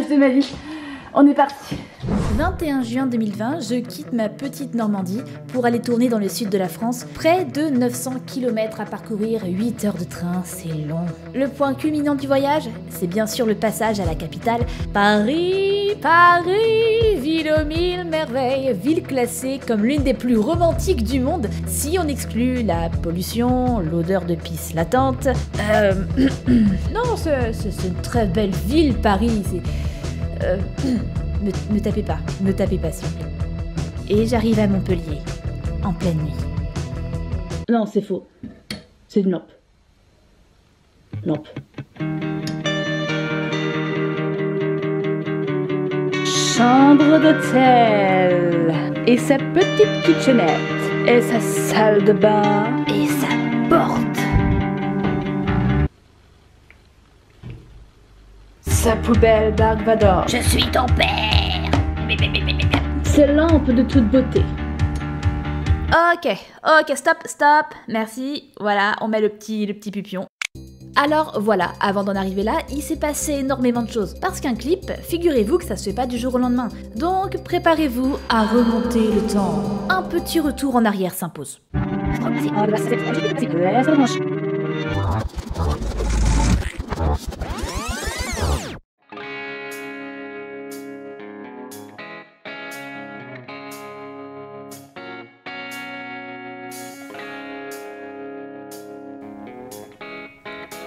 de ma vie. On est parti. 21 juin 2020, je quitte ma petite Normandie pour aller tourner dans le sud de la France. Près de 900 km à parcourir, 8 heures de train, c'est long. Le point culminant du voyage, c'est bien sûr le passage à la capitale, Paris. Paris, ville aux mille merveilles, ville classée comme l'une des plus romantiques du monde, si on exclut la pollution, l'odeur de pisse latente. Non, c'est une très belle ville, Paris, c'est... Ne tapez pas s'il vous plaît. Et j'arrive à Montpellier, en pleine nuit. Non, c'est faux. C'est une lampe. Lampe. Chambre d'hôtel. Et sa petite kitchenette. Et sa salle de bain. Et sa porte. Sa poubelle Dark Vador. Je suis ton père. Ses lampes de toute beauté. Ok, stop, merci. Voilà, on met le petit pupion. Alors voilà, avant d'en arriver là, il s'est passé énormément de choses. Parce qu'un clip, figurez-vous que ça se fait pas du jour au lendemain. Donc préparez-vous à remonter le temps. Un petit retour en arrière s'impose.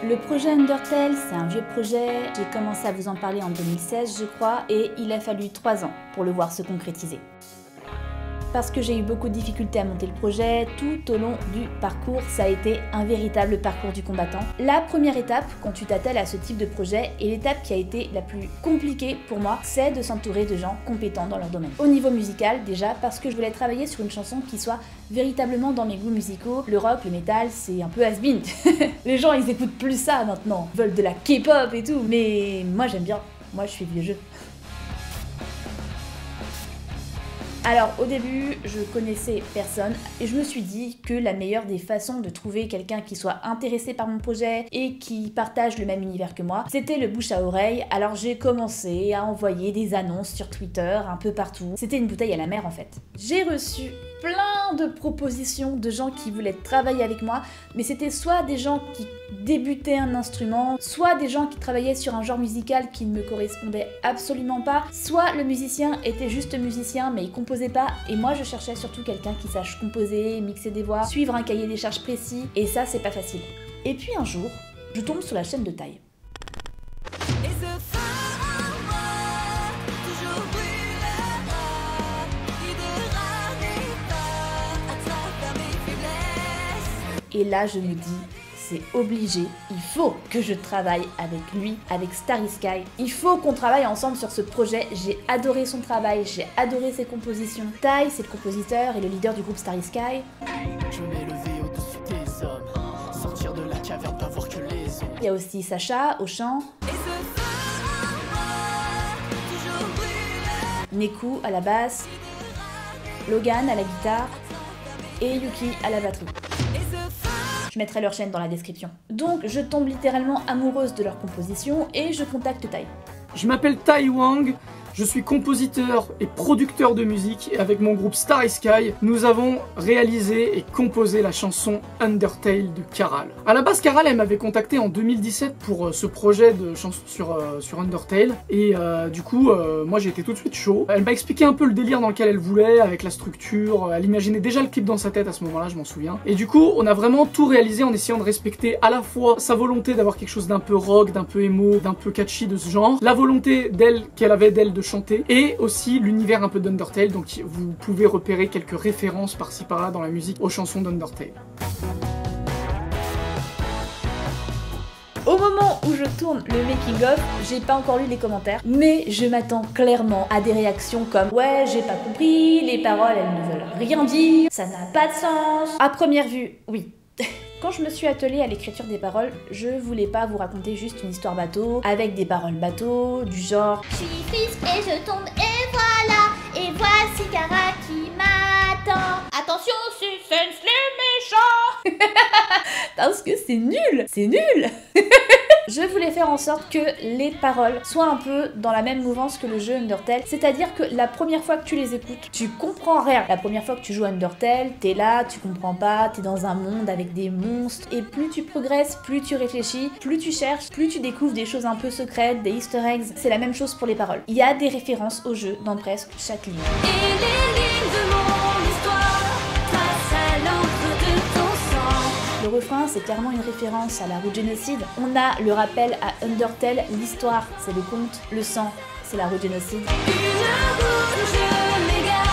Le projet Undertale, c'est un vieux projet, j'ai commencé à vous en parler en 2016 je crois, et il a fallu 3 ans pour le voir se concrétiser. Parce que j'ai eu beaucoup de difficultés à monter le projet, tout au long du parcours, ça a été un véritable parcours du combattant. La première étape, quand tu t'attelles à ce type de projet, et l'étape qui a été la plus compliquée pour moi, c'est de s'entourer de gens compétents dans leur domaine. Au niveau musical, déjà, parce que je voulais travailler sur une chanson qui soit véritablement dans mes goûts musicaux. Le rock, le métal, c'est un peu has-been. Les gens, ils écoutent plus ça maintenant. Ils veulent de la K-pop et tout, mais moi j'aime bien. Moi je suis vieux jeu. Alors au début, je connaissais personne et je me suis dit que la meilleure des façons de trouver quelqu'un qui soit intéressé par mon projet et qui partage le même univers que moi, c'était le bouche à oreille. Alors j'ai commencé à envoyer des annonces sur Twitter un peu partout. C'était une bouteille à la mer en fait. J'ai reçu plein de propositions de gens qui voulaient travailler avec moi, mais c'était soit des gens qui débutaient un instrument, soit des gens qui travaillaient sur un genre musical qui ne me correspondait absolument pas, soit le musicien était juste musicien mais il composait pas, et moi je cherchais surtout quelqu'un qui sache composer, mixer des voix, suivre un cahier des charges précis, et ça c'est pas facile. Et puis un jour, je tombe sur la chaîne de Taille. Et là je me dis, c'est obligé, il faut que je travaille avec lui, avec Starry Sky. Il faut qu'on travaille ensemble sur ce projet. J'ai adoré son travail, j'ai adoré ses compositions. Ty, c'est le compositeur et le leader du groupe Starry Sky. Je m'élever au-dessus des hommes, sortir de la caverne, pas voir que les ombres. Il y a aussi Sacha au chant. Neku à la basse. Logan à la guitare. Et Yuki à la batterie. Je mettrai leur chaîne dans la description. Donc je tombe littéralement amoureuse de leur composition et je contacte Tai. Je m'appelle Tai Wang, je suis compositeur et producteur de musique et avec mon groupe Starry Sky, nous avons réalisé et composé la chanson Undertale de Caral. À la base, Caral, elle m'avait contacté en 2017 pour ce projet de chanson sur Undertale et du coup, moi j'ai été tout de suite chaud. Elle m'a expliqué un peu le délire dans lequel elle voulait, avec la structure, elle imaginait déjà le clip dans sa tête à ce moment-là, je m'en souviens. Et du coup, on a vraiment tout réalisé en essayant de respecter à la fois sa volonté d'avoir quelque chose d'un peu rock, d'un peu emo, d'un peu catchy de ce genre, la volonté qu'elle avait d'elle de chanter, et aussi l'univers un peu d'Undertale, donc vous pouvez repérer quelques références par-ci par-là dans la musique aux chansons d'Undertale. Au moment où je tourne le making of, j'ai pas encore lu les commentaires, mais je m'attends clairement à des réactions comme « Ouais, j'ai pas compris, les paroles elles ne veulent rien dire, ça n'a pas de sens ». À première vue, oui. Quand je me suis attelée à l'écriture des paroles, je voulais pas vous raconter juste une histoire bateau, avec des paroles bateau, du genre Je suis triste et je tombe et voilà, et voici Cara qui m'attend. Attention, suspense les méchants. Parce que c'est nul. C'est nul. Je voulais faire en sorte que les paroles soient un peu dans la même mouvance que le jeu Undertale, c'est-à-dire que la première fois que tu les écoutes, tu comprends rien. La première fois que tu joues à Undertale, t'es là, tu comprends pas, t'es dans un monde avec des monstres, et plus tu progresses, plus tu réfléchis, plus tu cherches, plus tu découvres des choses un peu secrètes, des easter eggs. C'est la même chose pour les paroles. Il y a des références au jeu dans presque chaque ligne. Et les lignes de mon histoire tracent à l'encre de ton sang. Le refrain, c'est clairement une référence à la route génocide. On a le rappel à Undertale, l'histoire, c'est le conte, le sang, c'est la route génocide. Une rouge méga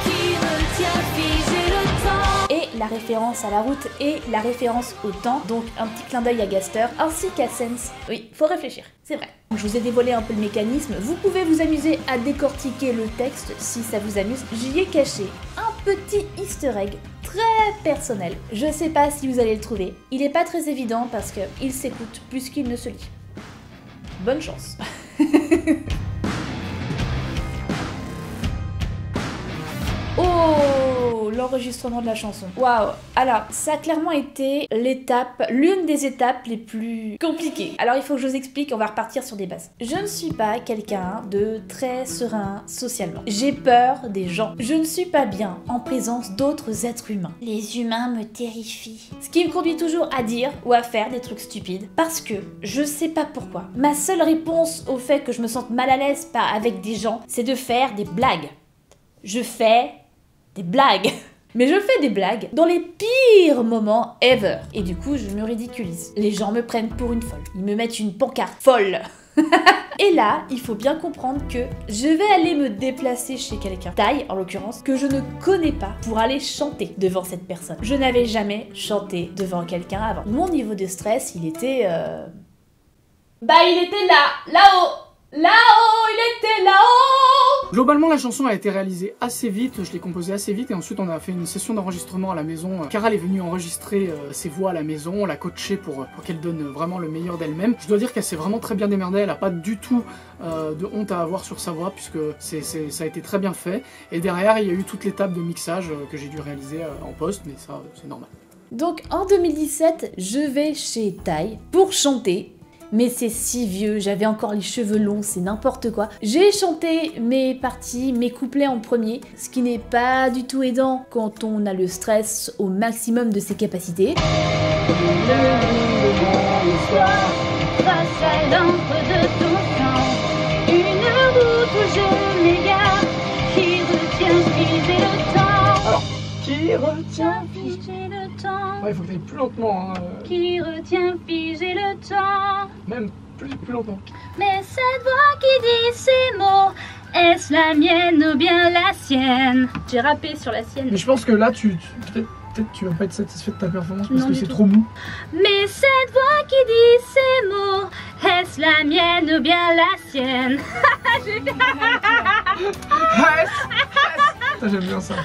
qui retient figé le temps. Et la référence à la route et la référence au temps, donc un petit clin d'œil à Gaster, ainsi qu'à Sense. Oui, faut réfléchir, c'est vrai. Je vous ai dévoilé un peu le mécanisme, vous pouvez vous amuser à décortiquer le texte si ça vous amuse. J'y ai caché un petit easter egg très personnel. Je sais pas si vous allez le trouver. Il est pas très évident parce que il s'écoute plus qu'il ne se lit. Bonne chance. Oh, l'enregistrement de la chanson. Waouh. Alors, ça a clairement été l'une des étapes les plus compliquées. Alors, il faut que je vous explique, on va repartir sur des bases. Je ne suis pas quelqu'un de très serein socialement. J'ai peur des gens. Je ne suis pas bien en présence d'autres êtres humains. Les humains me terrifient. Ce qui me conduit toujours à dire ou à faire des trucs stupides. Parce que, je sais pas pourquoi, ma seule réponse au fait que je me sente mal à l'aise avec des gens, c'est de faire des blagues. Je fais des blagues. Mais je fais des blagues dans les pires moments ever. Et du coup, je me ridiculise. Les gens me prennent pour une folle. Ils me mettent une pancarte folle. Et là, il faut bien comprendre que je vais aller me déplacer chez quelqu'un, Taille en l'occurrence, que je ne connais pas, pour aller chanter devant cette personne. Je n'avais jamais chanté devant quelqu'un avant. Mon niveau de stress, il était... Bah, il était là, là-haut. Là-haut, il était là-haut. Globalement, la chanson a été réalisée assez vite, je l'ai composée assez vite et ensuite on a fait une session d'enregistrement à la maison. Caral est venue enregistrer ses voix à la maison, on l'a coachée pour qu'elle donne vraiment le meilleur d'elle-même. Je dois dire qu'elle s'est vraiment très bien démerdée, elle n'a pas du tout de honte à avoir sur sa voix puisque ça a été très bien fait. Et derrière, il y a eu toute l'étape de mixage que j'ai dû réaliser en post, mais ça, c'est normal. Donc en 2017, je vais chez Taille pour chanter. Mais c'est si vieux, j'avais encore les cheveux longs, c'est n'importe quoi. J'ai chanté mes parties, mes couplets en premier, ce qui n'est pas du tout aidant quand on a le stress au maximum de ses capacités. Face à l'encre de ton sang, une route où je m'égare, qui retient figé le temps. Alors, qui retient Figé le temps. Ouais, il faut que tu ailles plus lentement, hein. Qui retient figé le temps. Même plus longtemps. Mais cette voix qui dit ces mots, est-ce la mienne ou bien la sienne? J'ai rappé sur la sienne. Mais je pense que là, peut-être tu vas pas être satisfait de ta performance parce Non, que du c'est tout. trop mou. Mais cette voix qui dit ces mots, est-ce la mienne ou bien la sienne? Ça, j'aime bien ça.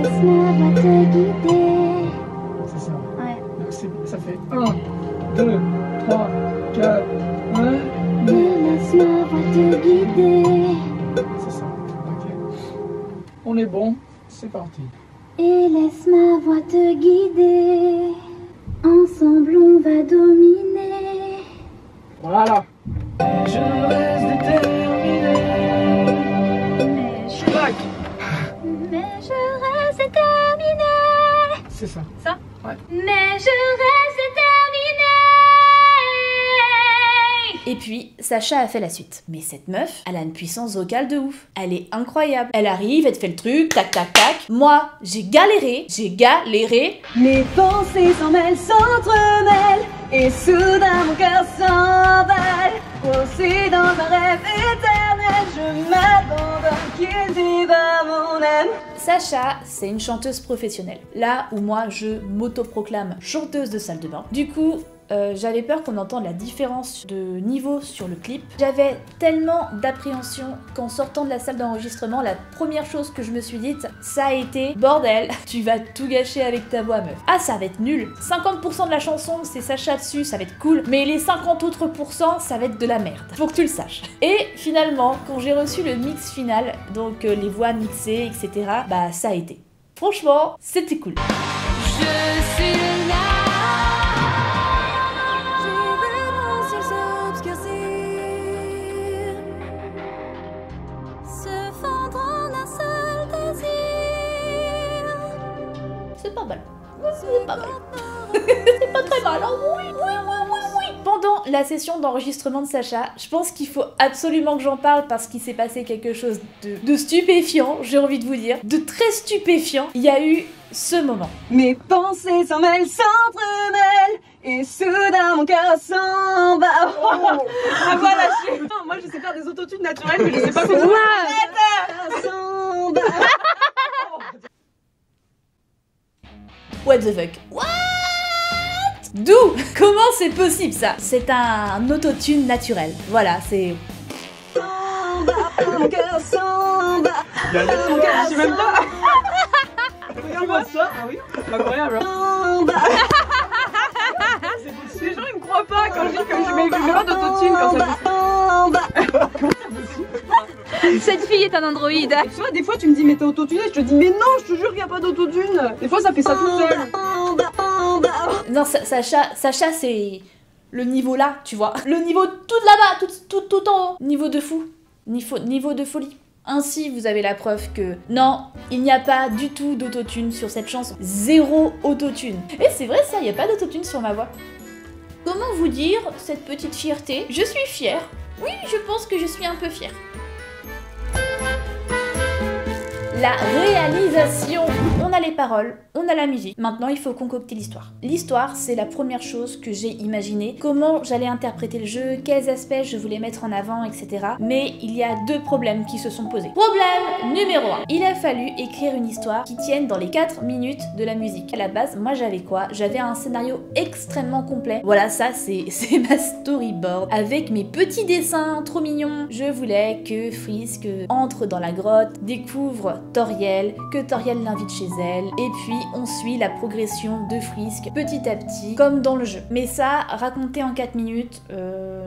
Laisse-moi te guider. C'est ça. Ouais. Donc ça fait 1, 2, 3, 4, 1. Laisse-moi te guider. C'est ça. Ok. On est bon. C'est parti. Et laisse ma voix te guider. Ensemble on va dominer. Voilà. Je reste déterminé. Mais je reste déterminée. C'est ça. Ça? Ouais. Mais je reste déterminée. Et puis, Sacha a fait la suite. Mais cette meuf, elle a une puissance vocale de ouf. Elle est incroyable. Elle arrive, elle te fait le truc, tac tac tac. Moi, j'ai galéré. Mes pensées s'en mêlent, s'entremêlent, et soudain mon cœur s'emballe. Aussi dans un rêve éternel, je m'abandonne, qu'il vive à mon âme. Sacha, c'est une chanteuse professionnelle. Là où moi, je m'autoproclame chanteuse de salle de bain. Du coup, j'avais peur qu'on entende la différence de niveau sur le clip. J'avais tellement d'appréhension qu'en sortant de la salle d'enregistrement, la première chose que je me suis dite, ça a été bordel, tu vas tout gâcher avec ta voix meuf. Ah, ça va être nul. 50% de la chanson, c'est Sacha dessus, ça va être cool, mais les 50 autres pourcents, ça va être de la merde. Faut que tu le saches. Et finalement, quand j'ai reçu le mix final, donc les voix mixées, etc., bah ça a été. Franchement, c'était cool. Je suis là. C'est pas mal. C'est pas mal. C'est pas très mal, hein. Oui. Pendant la session d'enregistrement de Sacha, je pense qu'il faut absolument que j'en parle parce qu'il s'est passé quelque chose de stupéfiant, j'ai envie de vous dire, de très stupéfiant. Il y a eu ce moment. Mes pensées s'en mêlent, s'entremêlent, et soudain mon cœur s'en va. Ah voilà, moi je sais faire des autotunes naturelles, mais je sais pas comment. S'en va. What the fuck? What? D'où? Comment c'est possible ça? C'est un autotune naturel. Voilà, c'est... Mon cœur s'en va. Je sais même pas. Regarde-moi ça. Ah oui, incroyable. Les gens ils me croient pas quand je dis que je mets pas d'autotune quand ça fait. Cette fille est un androïde. Tu vois, des fois tu me dis mais t'es autotuné, je te dis mais non, je te jure qu'il y a pas d'autotune. Des fois ça fait ça tout seul. Non, Sacha c'est le niveau là, tu vois. Le niveau tout là-bas, tout en haut. Niveau de fou. Niveau de folie. Ainsi, vous avez la preuve que non, il n'y a pas du tout d'autotune sur cette chanson. Zéro autotune. Et c'est vrai ça, il n'y a pas d'autotune sur ma voix. Comment vous dire cette petite fierté? Je suis fière. Oui, je pense que je suis un peu fière. La réalisation. On a les paroles, on a la musique. Maintenant, il faut concocter l'histoire. L'histoire, c'est la première chose que j'ai imaginée. Comment j'allais interpréter le jeu, quels aspects je voulais mettre en avant, etc. Mais il y a deux problèmes qui se sont posés. Problème numéro 1. Il a fallu écrire une histoire qui tienne dans les 4 minutes de la musique. À la base, moi j'avais quoi? J'avais un scénario extrêmement complet. Voilà, ça c'est ma storyboard. Avec mes petits dessins trop mignons. Je voulais que Frisk entre dans la grotte, découvre Toriel, que Toriel l'invite chez elle, et puis on suit la progression de Frisk petit à petit, comme dans le jeu. Mais ça, raconter en 4 minutes,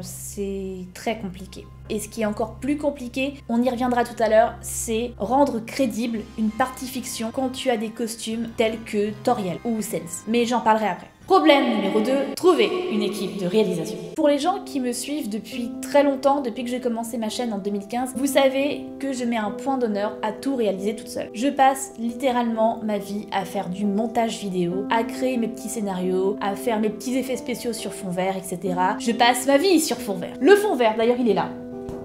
c'est très compliqué. Et ce qui est encore plus compliqué, on y reviendra tout à l'heure, c'est rendre crédible une partie fiction quand tu as des costumes tels que Toriel ou Sense. Mais j'en parlerai après. Problème numéro 2, trouver une équipe de réalisation. Pour les gens qui me suivent depuis très longtemps, depuis que j'ai commencé ma chaîne en 2015, vous savez que je mets un point d'honneur à tout réaliser toute seule. Je passe littéralement ma vie à faire du montage vidéo, à créer mes petits scénarios, à faire mes petits effets spéciaux sur fond vert, etc. Je passe ma vie sur fond vert. Le fond vert, d'ailleurs, il est là.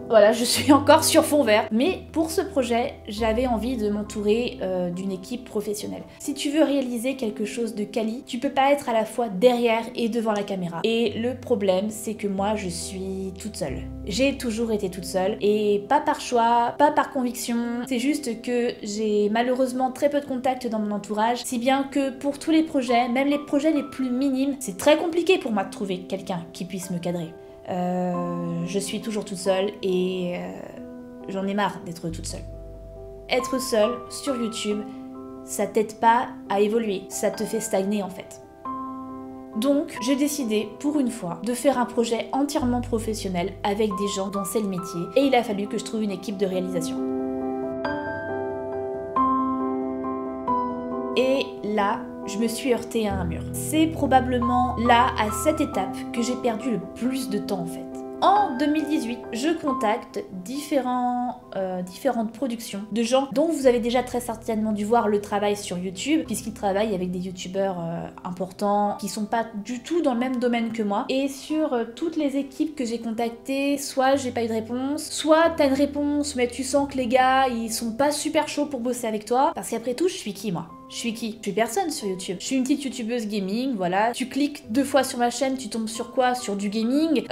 Voilà, je suis encore sur fond vert. Mais pour ce projet, j'avais envie de m'entourer d'une équipe professionnelle. Si tu veux réaliser quelque chose de quali, tu peux pas être à la fois derrière et devant la caméra. Et le problème, c'est que moi, je suis toute seule. J'ai toujours été toute seule. Et pas par choix, pas par conviction. C'est juste que j'ai malheureusement très peu de contacts dans mon entourage. Si bien que pour tous les projets, même les projets les plus minimes, c'est très compliqué pour moi de trouver quelqu'un qui puisse me cadrer. Je suis toujours toute seule et j'en ai marre d'être toute seule. Être seule sur YouTube, ça t'aide pas à évoluer, ça te fait stagner en fait. Donc, j'ai décidé, pour une fois, de faire un projet entièrement professionnel avec des gens dont c'est le métier et il a fallu que je trouve une équipe de réalisation. Et là, je me suis heurtée à un mur. C'est probablement là, à cette étape, que j'ai perdu le plus de temps en fait. En 2018, je contacte différentes productions de gens dont vous avez déjà très certainement dû voir le travail sur YouTube, puisqu'ils travaillent avec des youtubeurs importants qui sont pas du tout dans le même domaine que moi. Et sur toutes les équipes que j'ai contactées, soit j'ai pas eu de réponse, soit t'as une réponse mais tu sens que les gars ils sont pas super chauds pour bosser avec toi, parce qu'après tout je suis qui moi? Je suis qui? Je suis personne sur YouTube. Je suis une petite youtubeuse gaming, voilà. Tu cliques 2 fois sur ma chaîne, tu tombes sur quoi? Sur du gaming.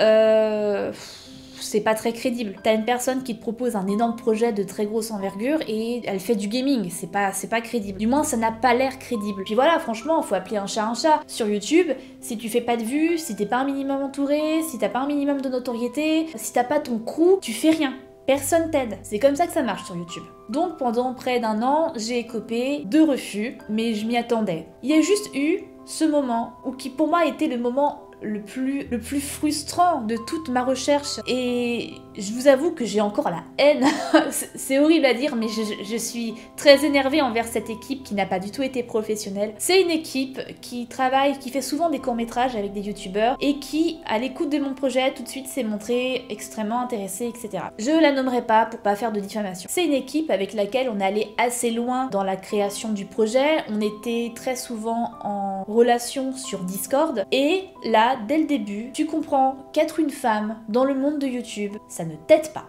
c'est pas très crédible. T'as une personne qui te propose un énorme projet de très grosse envergure et elle fait du gaming, c'est pas crédible. Du moins ça n'a pas l'air crédible. Puis voilà, franchement, faut appeler un chat un chat. Sur YouTube, si tu fais pas de vues, si t'es pas un minimum entouré, si t'as pas un minimum de notoriété, si t'as pas ton crew, tu fais rien. Personne t'aide. C'est comme ça que ça marche sur YouTube. Donc pendant près d'1 an, j'ai écopé de refus, mais je m'y attendais. Il y a juste eu ce moment, où qui pour moi était le moment le plus frustrant de toute ma recherche, et je vous avoue que j'ai encore la haine. C'est horrible à dire, mais je suis très énervée envers cette équipe qui n'a pas du tout été professionnelle. C'est une équipe qui travaille, qui fait souvent des courts-métrages avec des youtubeurs et qui, à l'écoute de mon projet, tout de suite s'est montrée extrêmement intéressée, etc. Je la nommerai pas pour pas faire de diffamation. C'est une équipe avec laquelle on allait assez loin dans la création du projet, on était très souvent en relation sur Discord, et là, dès le début, tu comprends qu'être une femme dans le monde de YouTube, ça ne t'aide pas.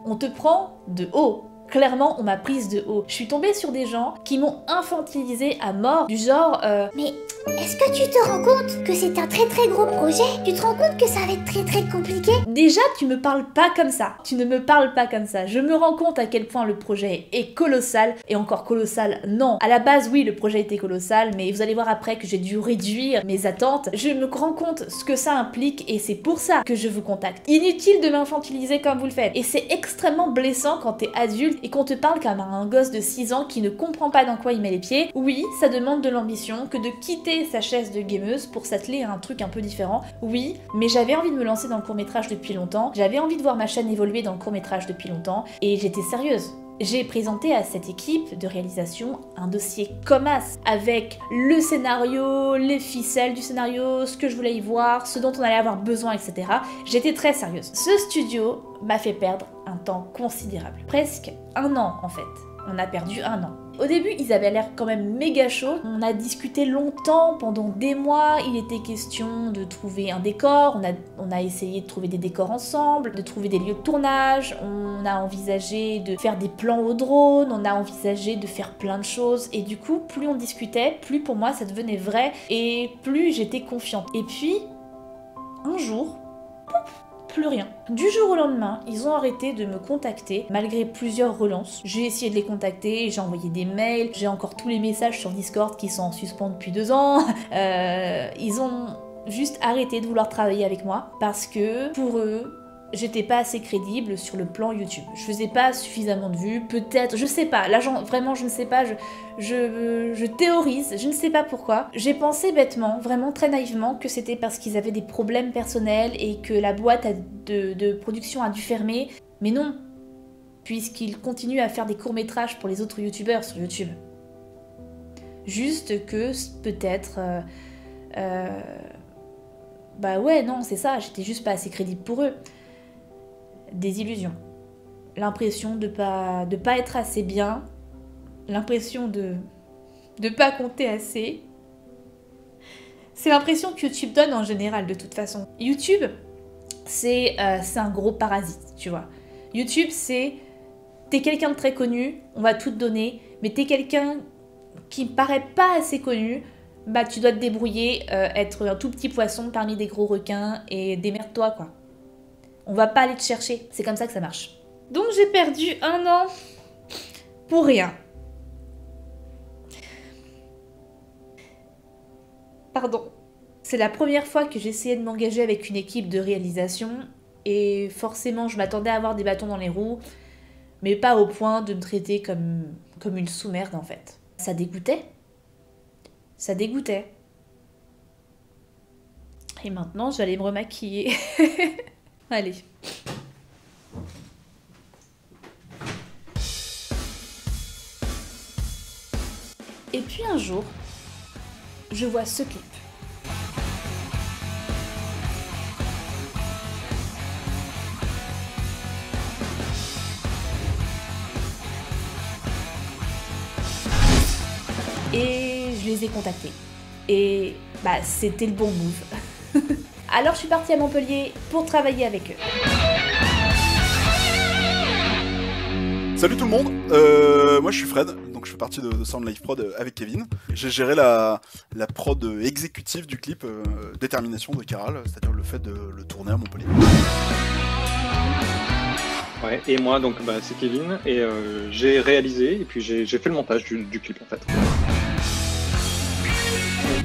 On te prend de haut. Clairement, on m'a prise de haut. Je suis tombée sur des gens qui m'ont infantilisée à mort, du genre Mais est-ce que tu te rends compte que c'est un très très gros projet? Tu te rends compte que ça va être très très compliqué? Déjà, tu me parles pas comme ça. Tu ne me parles pas comme ça. Je me rends compte à quel point le projet est colossal. Et encore colossal, non. À la base, oui, le projet était colossal, mais vous allez voir après que j'ai dû réduire mes attentes. Je me rends compte ce que ça implique et c'est pour ça que je vous contacte. Inutile de m'infantiliser comme vous le faites. Et c'est extrêmement blessant quand t'es adulte et qu'on te parle comme un gosse de 6 ans qui ne comprend pas dans quoi il met les pieds. Oui, ça demande de l'ambition que de quitter sa chaise de gameuse pour s'atteler à un truc un peu différent. Oui, mais j'avais envie de me lancer dans le court-métrage depuis longtemps, j'avais envie de voir ma chaîne évoluer dans le court-métrage depuis longtemps, et j'étais sérieuse. J'ai présenté à cette équipe de réalisation un dossier comme as, avec le scénario, les ficelles du scénario, ce que je voulais y voir, ce dont on allait avoir besoin, etc. J'étais très sérieuse. Ce studio m'a fait perdre un temps considérable. Presque 1 an en fait. On a perdu 1 an. Au début, ils avaient l'air quand même méga chauds. On a discuté longtemps, pendant des mois. Il était question de trouver un décor. On a essayé de trouver des décors ensemble, de trouver des lieux de tournage. On a envisagé de faire des plans au drone. On a envisagé de faire plein de choses. Et du coup, plus on discutait, plus pour moi ça devenait vrai et plus j'étais confiante. Et puis, un jour, pouf, plus rien. Du jour au lendemain, ils ont arrêté de me contacter, malgré plusieurs relances. J'ai essayé de les contacter, j'ai envoyé des mails, j'ai encore tous les messages sur Discord qui sont en suspens depuis 2 ans. Ils ont juste arrêté de vouloir travailler avec moi, parce que, pour eux, j'étais pas assez crédible sur le plan YouTube. Je faisais pas suffisamment de vues, peut-être, je sais pas. Là, vraiment, je ne sais pas, je théorise, je ne sais pas pourquoi. J'ai pensé bêtement, vraiment très naïvement, que c'était parce qu'ils avaient des problèmes personnels et que la boîte de production a dû fermer. Mais non, puisqu'ils continuent à faire des courts-métrages pour les autres youtubeurs sur YouTube. Juste que, peut-être... bah ouais, non, c'est ça, j'étais juste pas assez crédible pour eux. Des illusions. L'impression de pas être assez bien. L'impression de pas compter assez. C'est l'impression que YouTube donne en général, de toute façon. YouTube, c'est un gros parasite, tu vois. YouTube, c'est... T'es quelqu'un de très connu, on va tout te donner, mais t'es quelqu'un qui paraît pas assez connu, bah tu dois te débrouiller, être un tout petit poisson parmi des gros requins, et démerde-toi, quoi. On va pas aller te chercher, c'est comme ça que ça marche. Donc j'ai perdu 1 an pour rien. Pardon. C'est la première fois que j'essayais de m'engager avec une équipe de réalisation, et forcément je m'attendais à avoir des bâtons dans les roues, mais pas au point de me traiter comme une sous-merde en fait. Ça dégoûtait. Ça dégoûtait. Et maintenant, je vais aller me remaquiller. Allez. Et puis un jour, je vois ce clip. Et je les ai contactés. Et bah c'était le bon move. Alors je suis partie à Montpellier pour travailler avec eux. Salut tout le monde, moi je suis Fred, donc je fais partie de Sound Life Prod avec Kevin. J'ai géré la prod exécutive du clip Détermination de Caral, c'est-à-dire le fait de le tourner à Montpellier. Ouais, et moi, donc, c'est Kevin, et j'ai réalisé, et puis j'ai fait le montage du clip, en fait.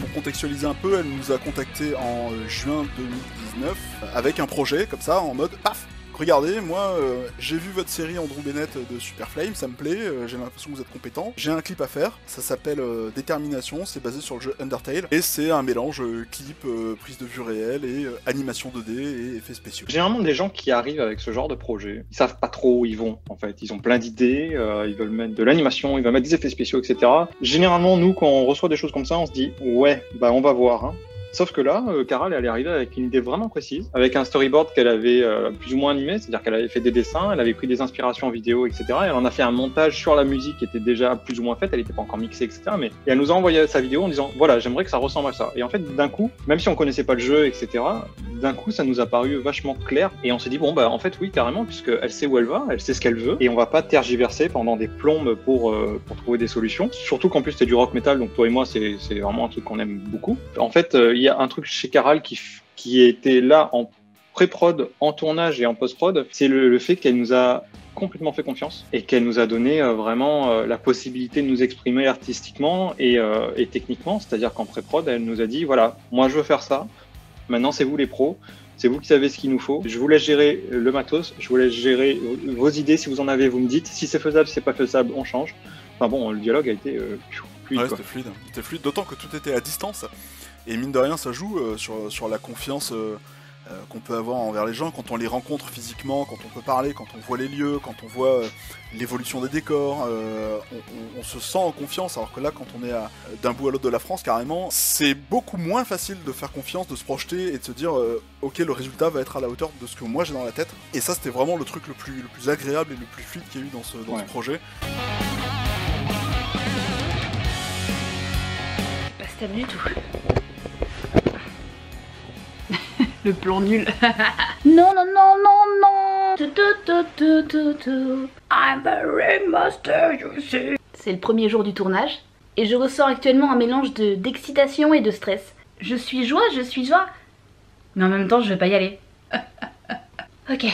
Pour contextualiser un peu, elle nous a contacté en juin 2019 avec un projet comme ça, en mode paf! Regardez, moi j'ai vu votre série Andrew Bennett de Super Flame, ça me plaît, j'ai l'impression que vous êtes compétent. J'ai un clip à faire, ça s'appelle Détermination, c'est basé sur le jeu Undertale, et c'est un mélange clip, prise de vue réelle et animation 2D et effets spéciaux. Généralement, des gens qui arrivent avec ce genre de projet, ils savent pas trop où ils vont en fait. Ils ont plein d'idées, ils veulent mettre de l'animation, ils veulent mettre des effets spéciaux, etc. Généralement, nous, quand on reçoit des choses comme ça, on se dit ouais, on va voir. Hein. Sauf que là, Caral, elle est arrivée avec une idée vraiment précise, avec un storyboard qu'elle avait plus ou moins animé, c'est-à-dire qu'elle avait fait des dessins, elle avait pris des inspirations vidéo, etc. Elle en a fait un montage sur la musique qui était déjà plus ou moins faite, elle n'était pas encore mixée, etc. Mais elle nous a envoyé sa vidéo en disant voilà, j'aimerais que ça ressemble à ça. Et en fait, d'un coup, même si on connaissait pas le jeu, etc., d'un coup, ça nous a paru vachement clair. Et on s'est dit bon, en fait, oui, carrément, puisqu'elle sait où elle va, elle sait ce qu'elle veut, et on va pas tergiverser pendant des plombes pour trouver des solutions. Surtout qu'en plus, c'est du rock metal, donc toi et moi, c'est vraiment un truc qu'on aime beaucoup. En fait, il y a un truc chez Caral qui était là en pré-prod, en tournage et en post-prod, c'est le fait qu'elle nous a complètement fait confiance et qu'elle nous a donné vraiment la possibilité de nous exprimer artistiquement et techniquement, c'est-à-dire qu'en pré-prod, elle nous a dit voilà, moi je veux faire ça, maintenant c'est vous les pros, c'est vous qui savez ce qu'il nous faut, je vous laisse gérer le matos, je vous laisse gérer vos idées, si vous en avez, vous me dites, si c'est faisable, si c'est pas faisable, on change. Enfin bon, le dialogue a été fluide. Ouais, c'était fluide, d'autant que tout était à distance. Et mine de rien, ça joue sur la confiance qu'on peut avoir envers les gens quand on les rencontre physiquement, quand on peut parler, quand on voit les lieux, quand on voit l'évolution des décors. On se sent en confiance, alors que là, quand on est d'un bout à l'autre de la France, carrément, c'est beaucoup moins facile de faire confiance, de se projeter et de se dire ok, le résultat va être à la hauteur de ce que moi j'ai dans la tête. Et ça, c'était vraiment le truc le plus agréable et le plus fluide qu'il y a eu dans ce projet. Pas stable du tout. Le plan nul. Non, non, non, non, non. I'm a remaster, you see. C'est le premier jour du tournage et je ressens actuellement un mélange d'excitation et de stress. Je suis joie, mais en même temps je vais pas y aller. Ok.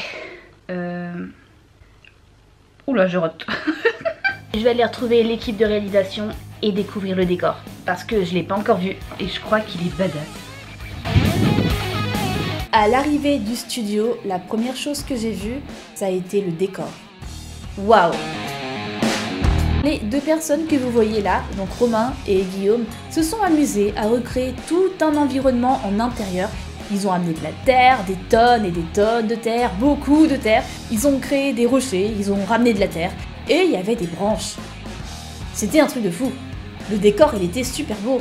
Oula, je rote. Je vais aller retrouver l'équipe de réalisation et découvrir le décor parce que je l'ai pas encore vu et je crois qu'il est badass. À l'arrivée du studio, la première chose que j'ai vue, ça a été le décor. Waouh! Les deux personnes que vous voyez là, donc Romain et Guillaume, se sont amusés à recréer tout un environnement en intérieur. Ils ont amené de la terre, des tonnes et des tonnes de terre, beaucoup de terre. Ils ont créé des rochers, ils ont ramené de la terre, et il y avait des branches. C'était un truc de fou. Le décor, il était super beau.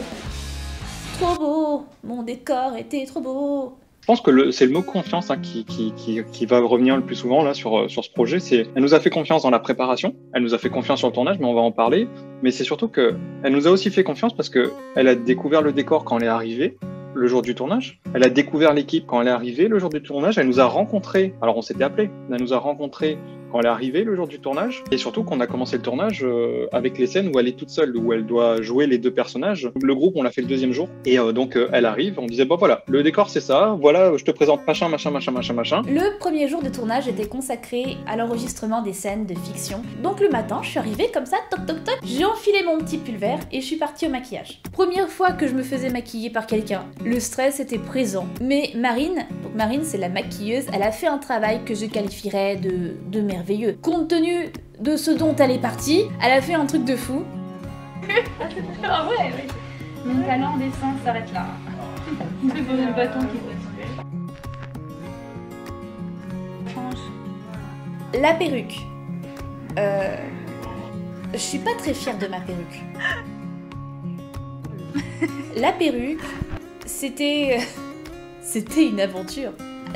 Trop beau! Mon décor était trop beau! Je pense que c'est le mot confiance qui va revenir le plus souvent là sur ce projet. Elle nous a fait confiance dans la préparation, elle nous a fait confiance sur le tournage, mais on va en parler. Mais c'est surtout qu'elle nous a aussi fait confiance parce qu'elle a découvert le décor quand elle est arrivée, le jour du tournage. Elle a découvert l'équipe quand elle est arrivée, le jour du tournage. Elle nous a rencontrés, alors on s'était appelés, elle nous a rencontrés quand elle est arrivée le jour du tournage. Et surtout qu'on a commencé le tournage avec les scènes où elle est toute seule, où elle doit jouer les deux personnages. Le groupe, on l'a fait le deuxième jour. Et donc elle arrive, on disait voilà, le décor c'est ça, voilà, je te présente machin. Le premier jour de tournage était consacré à l'enregistrement des scènes de fiction. Donc le matin, je suis arrivée comme ça, toc toc toc, j'ai enfilé mon petit pull vert et je suis partie au maquillage. Première fois que je me faisais maquiller par quelqu'un, le stress était présent. Mais Marine, donc Marine c'est la maquilleuse, elle a fait un travail que je qualifierais de merveilleux. Compte tenu de ce dont elle est partie, elle a fait un truc de fou. Ah ouais, oui. Mon talent en dessin s'arrête là. Je vais donner le bâton qui peut se La perruque. Je suis pas très fière de ma perruque. La perruque, c'était une aventure.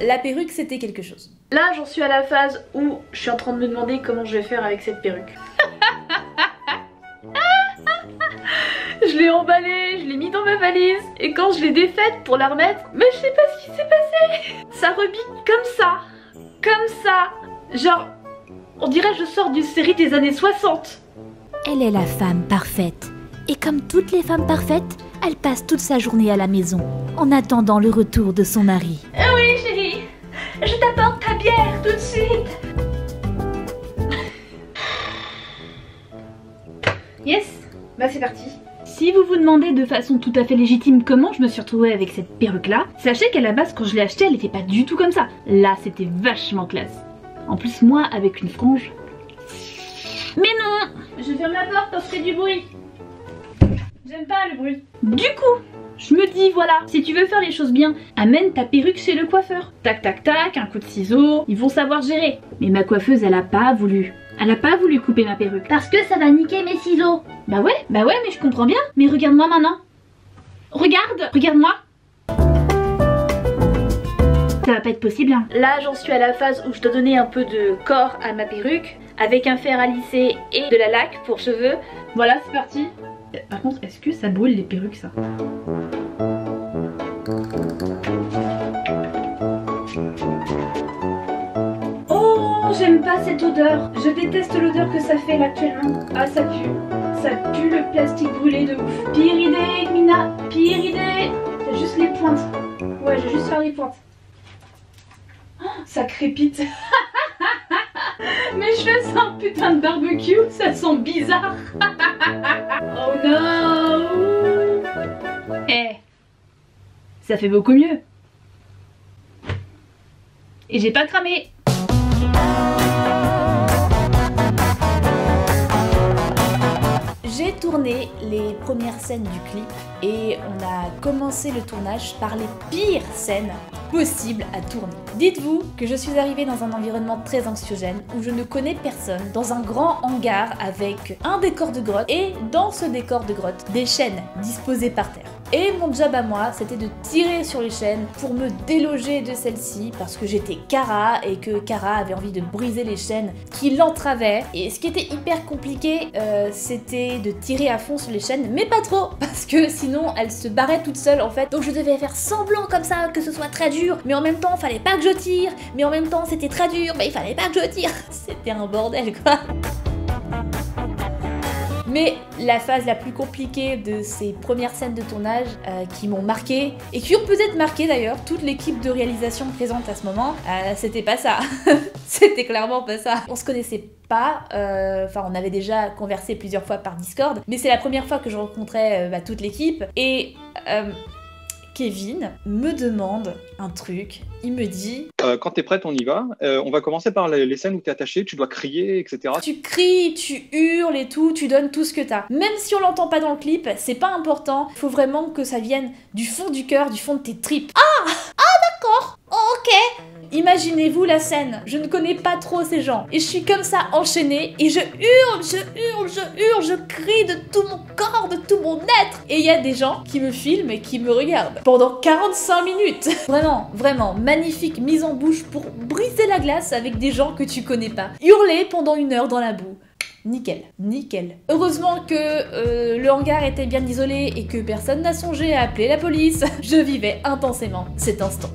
La perruque, c'était quelque chose. Là, j'en suis à la phase où je suis en train de me demander comment je vais faire avec cette perruque. Je l'ai emballée, je l'ai mis dans ma valise, et quand je l'ai défaite pour la remettre, mais je sais pas ce qui s'est passé. Ça rebique comme ça. Genre, on dirait que je sors d'une série des années 60. Elle est la femme parfaite. Et comme toutes les femmes parfaites, elle passe toute sa journée à la maison, en attendant le retour de son mari. Oui, chérie, je t'apporte ta bière tout de suite. Bah c'est parti. Si vous vous demandez de façon tout à fait légitime comment je me suis retrouvée avec cette perruque là, sachez qu'à la base quand je l'ai achetée elle était pas du tout comme ça. Là c'était vachement classe. En plus moi avec une frange. Mais non, je ferme la porte quand je fais du bruit. J'aime pas le bruit. Du coup, je me dis voilà, si tu veux faire les choses bien, amène ta perruque chez le coiffeur. Tac tac tac, un coup de ciseau, ils vont savoir gérer. Mais ma coiffeuse elle a pas voulu. Elle a pas voulu couper ma perruque. Parce que ça va niquer mes ciseaux. Bah ouais, mais je comprends bien. Mais regarde-moi maintenant. Regarde-moi. Ça va pas être possible hein. Là j'en suis à la phase où je dois donner un peu de corps à ma perruque avec un fer à lisser et de la laque pour cheveux. Voilà c'est parti. Par contre est-ce que ça brûle les perruques ça? Oh j'aime pas cette odeur. Je déteste l'odeur que ça fait là actuellement. Ah ça pue. Ça pue le plastique brûlé de ouf. Pire idée Mina, pire idée. C'est juste les pointes. Ouais je vais juste faire les pointes. Ça crépite. Mes cheveux sentent putain de barbecue, ça sent bizarre. Oh non. Eh, ça fait beaucoup mieux. Et j'ai pas cramé. J'ai tourné les premières scènes du clip et on a commencé le tournage par les pires scènes possibles à tourner. Dites-vous que je suis arrivée dans un environnement très anxiogène où je ne connais personne, dans un grand hangar avec un décor de grotte et dans ce décor de grotte, des chaînes disposées par terre. Et mon job à moi, c'était de tirer sur les chaînes pour me déloger de celle-ci parce que j'étais Kara et que Kara avait envie de briser les chaînes qui l'entravaient. Et ce qui était hyper compliqué, c'était de tirer à fond sur les chaînes, mais pas trop parce que sinon elle se barrait toute seule en fait. Donc je devais faire semblant comme ça que ce soit très dur, mais en même temps fallait pas que je tire, mais en même temps c'était très dur, mais il fallait pas que je tire. C'était un bordel quoi. Mais la phase la plus compliquée de ces premières scènes de tournage qui m'ont marqué, et qui ont peut-être marqué d'ailleurs toute l'équipe de réalisation présente à ce moment, c'était pas ça. C'était clairement pas ça. On se connaissait pas, enfin on avait déjà conversé plusieurs fois par Discord, mais c'est la première fois que je rencontrais toute l'équipe, et Kevin me demande un truc, il me dit quand t'es prête on y va, on va commencer par les scènes où t'es attaché, tu dois crier etc. Tu cries, tu hurles et tout, tu donnes tout ce que t'as. Même si on l'entend pas dans le clip, c'est pas important, il faut vraiment que ça vienne du fond du cœur, du fond de tes tripes. Ah d'accord, ok. Imaginez-vous la scène, je ne connais pas trop ces gens, et je suis comme ça enchaînée, et je hurle, je crie de tout mon corps, de tout mon être, et il y a des gens qui me filment et qui me regardent pendant 45 minutes. Vraiment, vraiment, magnifique mise en bouche pour briser la glace avec des gens que tu connais pas. Hurler pendant 1 heure dans la boue. Nickel, nickel. Heureusement que le hangar était bien isolé et que personne n'a songé à appeler la police. Je vivais intensément cet instant.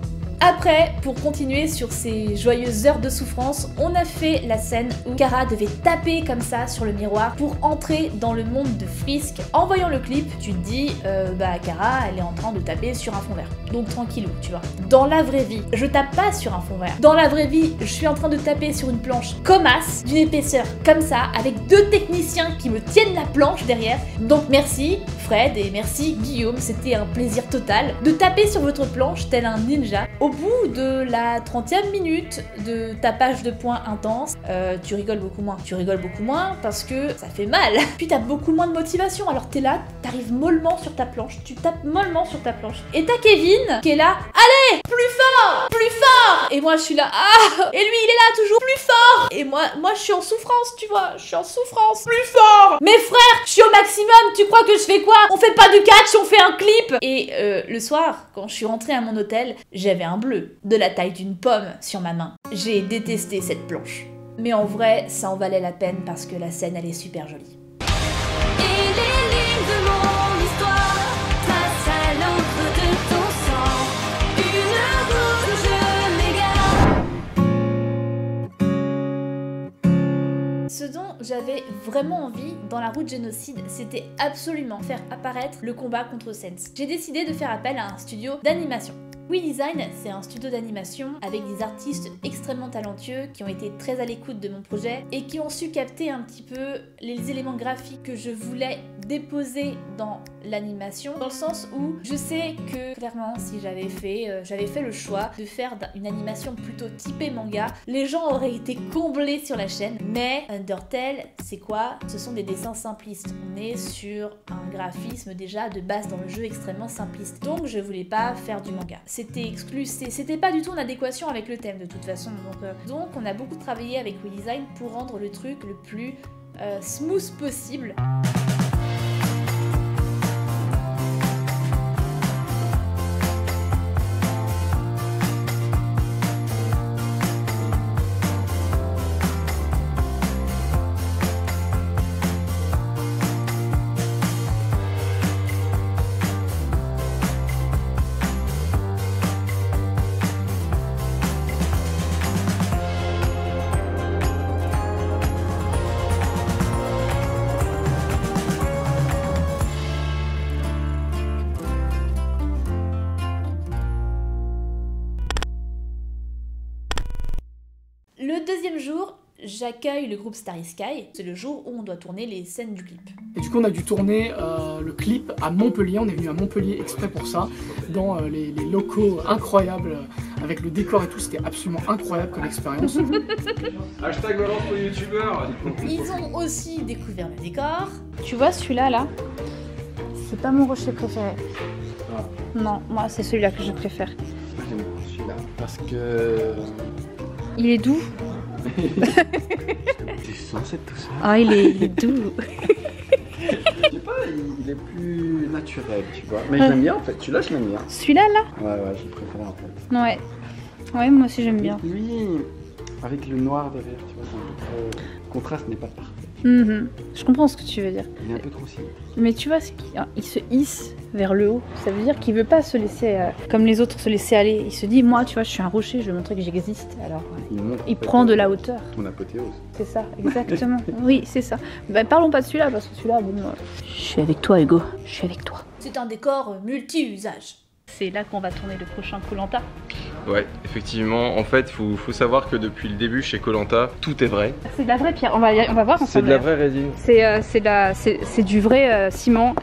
Après, pour continuer sur ces joyeuses heures de souffrance, on a fait la scène où Kara devait taper comme ça sur le miroir pour entrer dans le monde de Frisk. En voyant le clip, tu te dis, bah Kara, elle est en train de taper sur un fond vert. Donc tranquillou, tu vois. Dans la vraie vie, je tape pas sur un fond vert. Dans la vraie vie, je suis en train de taper sur une planche comme as, d'une épaisseur comme ça, avec 2 techniciens qui me tiennent la planche derrière. Donc merci Fred et merci Guillaume, c'était un plaisir total de taper sur votre planche tel un ninja. Au bout de la 30e minute de tapage de poing intense, tu rigoles beaucoup moins. Tu rigoles beaucoup moins parce que ça fait mal. Puis t'as beaucoup moins de motivation. Alors t'es là, t'arrives mollement sur ta planche, tu tapes mollement sur ta planche. Et t'as Kevin qui est là, allez, plus fort, plus fort. Et moi je suis là, ah. Et lui il est là toujours plus fort. Et moi je suis en souffrance, tu vois, je suis en souffrance. Plus fort. Mais frère, je suis au maximum. Tu crois que je fais quoi? On fait pas du catch, on fait un clip. Et le soir, quand je suis rentrée à mon hôtel, j'avais un bleu de la taille d'une pomme sur ma main. J'ai détesté cette planche. Mais en vrai, ça en valait la peine parce que la scène, elle est super jolie. Et les lignes de mon histoire tracent à l'encre de ton sang une route où je m'égare. Ce dont j'avais vraiment envie dans la route génocide, c'était absolument faire apparaître le combat contre Sense. J'ai décidé de faire appel à un studio d'animation. WeDesign, c'est un studio d'animation avec des artistes extrêmement talentueux qui ont été très à l'écoute de mon projet et qui ont su capter un petit peu les éléments graphiques que je voulais déposer dans l'animation, dans le sens où je sais que clairement si j'avais fait le choix de faire une animation plutôt typée manga, les gens auraient été comblés sur la chaîne. Mais Undertale, c'est quoi? Ce sont des dessins simplistes. On est sur un graphisme déjà de base dans le jeu extrêmement simpliste. Donc je voulais pas faire du manga. C'était exclu, c'était pas du tout en adéquation avec le thème de toute façon. Donc on a beaucoup travaillé avec WeDesign pour rendre le truc le plus smooth possible. Le deuxième jour, j'accueille le groupe Starry Sky. C'est le jour où on doit tourner les scènes du clip. Et du coup, on a dû tourner le clip à Montpellier. On est venu à Montpellier exprès pour ça, dans les locaux incroyables, avec le décor et tout. C'était absolument incroyable comme expérience. Hashtag balance pour les youtubeurs. Ils ont aussi découvert le décor. Tu vois celui-là, là, c'est pas mon rocher préféré. Ah. Non, moi c'est celui-là que je préfère. J'aime beaucoup celui-là parce que... Il est doux. Tu sens cette douceur? Ah, il est doux. Je sais pas, il est plus naturel, tu vois. Mais je l'aime bien en fait, celui-là je l'aime bien. Celui-là, là? Ouais, je le préfère en fait. Ouais. Ouais, moi aussi j'aime bien. Lui, avec le noir derrière, tu vois, c'est un peu trop... Le contraste n'est pas parfait. Je comprends ce que tu veux dire. Il est un peu trop simple. Mais tu vois, il se hisse vers le haut. Ça veut dire qu'il veut pas se laisser, comme les autres, se laisser aller. Il se dit, moi, tu vois, je suis un rocher, je vais montrer que j'existe. Alors, il prend de la hauteur. Ton apothéose. C'est ça, exactement. Oui, c'est ça. Ben, parlons pas de celui-là, parce que celui-là, bon, je suis avec toi, Hugo. Je suis avec toi. C'est un décor multi-usage. C'est là qu'on va tourner le prochain Koh-Lanta. Ouais, effectivement. En fait, faut savoir que depuis le début chez Koh-Lanta, tout est vrai. C'est de la vraie pierre. On va voir ensemble. C'est de la vraie résine. C'est du vrai ciment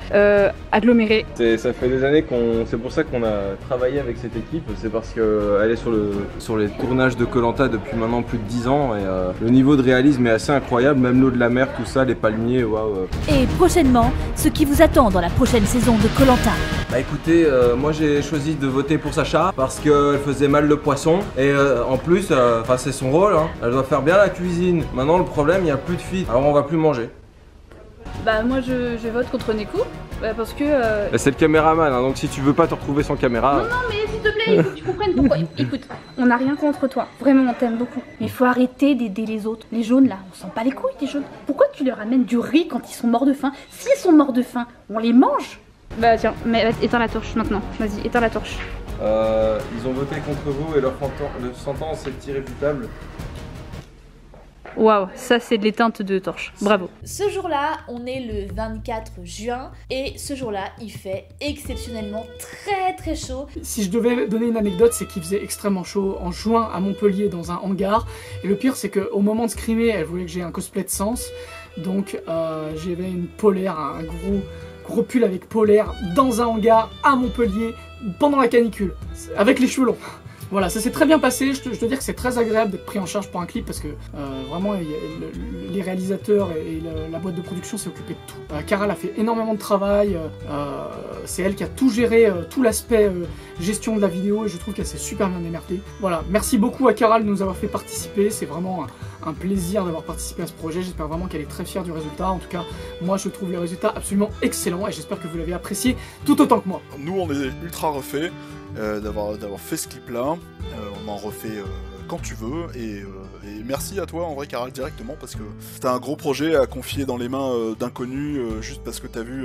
aggloméré. Ça fait des années c'est pour ça qu'on a travaillé avec cette équipe. C'est parce qu'elle est sur les tournages de Koh-Lanta depuis maintenant plus de 10 ans et le niveau de réalisme est assez incroyable. Même l'eau de la mer, tout ça, les palmiers, waouh. Et prochainement, ce qui vous attend dans la prochaine saison de Koh-Lanta. Bah écoutez, moi j'ai choisi de voter pour Sacha parce qu'elle faisait mal le poisson et en plus, c'est son rôle, hein. Elle doit faire bien la cuisine. Maintenant le problème, il n'y a plus de filles, alors on va plus manger. Bah moi je vote contre Neko parce que... C'est le caméraman, hein, donc si tu veux pas te retrouver sans caméra... Non mais s'il te plaît, il faut que tu comprennes pourquoi. Écoute, on n'a rien contre toi, vraiment on t'aime beaucoup. Mais il faut arrêter d'aider les autres. Les jaunes là, on sent pas les couilles des jaunes. Pourquoi tu leur amènes du riz quand ils sont morts de faim? S'ils sont morts de faim, on les mange. Bah tiens, mais éteins la torche maintenant, vas-y, éteins la torche. Ils ont voté contre vous et leur sentence est irréfutable. Waouh, ça c'est de l'éteinte de torche, bravo. Ce jour-là, on est le 24 juin et ce jour-là, il fait exceptionnellement très chaud. Si je devais donner une anecdote, c'est qu'il faisait extrêmement chaud en juin à Montpellier dans un hangar. Et le pire, c'est qu'au moment de scrimer, elle voulait que j'ai un cosplay de Sans. Donc j'avais une polaire, un gros pull avec polaire dans un hangar à Montpellier pendant la canicule, avec les cheveux longs. Voilà, ça s'est très bien passé, je dois dire que c'est très agréable d'être pris en charge pour un clip parce que vraiment les réalisateurs et la boîte de production s'est occupée de tout. Caral a fait énormément de travail, c'est elle qui a tout géré, tout l'aspect gestion de la vidéo et je trouve qu'elle s'est super bien démerdée. Voilà, merci beaucoup à Caral de nous avoir fait participer, c'est vraiment un plaisir d'avoir participé à ce projet, j'espère vraiment qu'elle est très fière du résultat. En tout cas, moi je trouve le résultat absolument excellent et j'espère que vous l'avez apprécié tout autant que moi. Nous on est ultra refait d'avoir fait ce clip là, on en refait quand tu veux et merci à toi en vrai Caral directement parce que c'était un gros projet à confier dans les mains d'inconnus juste parce que t'as vu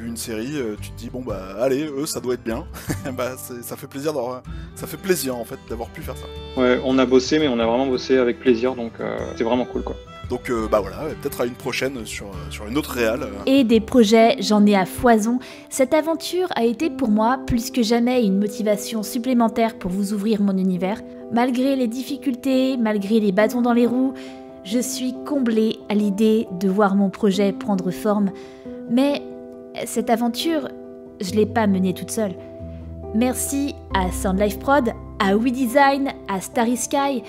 une série, tu te dis bon bah allez eux ça doit être bien. Bah, ça fait plaisir en fait d'avoir pu faire ça. Ouais, on a bossé mais on a vraiment bossé avec plaisir donc c'est vraiment cool quoi. Donc bah voilà, peut-être à une prochaine sur une autre réal. Et des projets, j'en ai à foison. Cette aventure a été pour moi plus que jamais une motivation supplémentaire pour vous ouvrir mon univers. Malgré les difficultés, malgré les bâtons dans les roues, je suis comblée à l'idée de voir mon projet prendre forme. Mais cette aventure, je ne l'ai pas menée toute seule. Merci à Sound Life Prod, à WeDesign, à Starry Sky.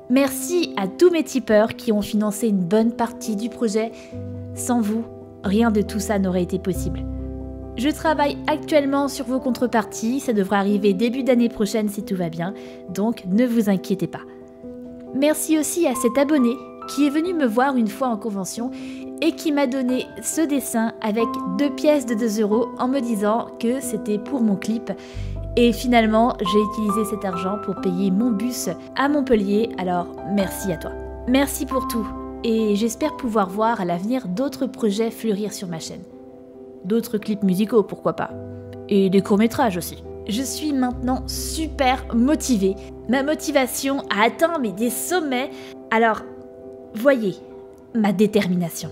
Merci à tous mes tipeurs qui ont financé une bonne partie du projet. Sans vous, rien de tout ça n'aurait été possible. Je travaille actuellement sur vos contreparties, ça devrait arriver début d'année prochaine si tout va bien, donc ne vous inquiétez pas. Merci aussi à cet abonné qui est venu me voir une fois en convention et qui m'a donné ce dessin avec 2 pièces de 2 € en me disant que c'était pour mon clip. Et finalement, j'ai utilisé cet argent pour payer mon bus à Montpellier, alors merci à toi. Merci pour tout, et j'espère pouvoir voir à l'avenir d'autres projets fleurir sur ma chaîne. D'autres clips musicaux, pourquoi pas. Et des courts-métrages aussi. Je suis maintenant super motivée. Ma motivation a atteint des sommets. Alors, voyez ma détermination.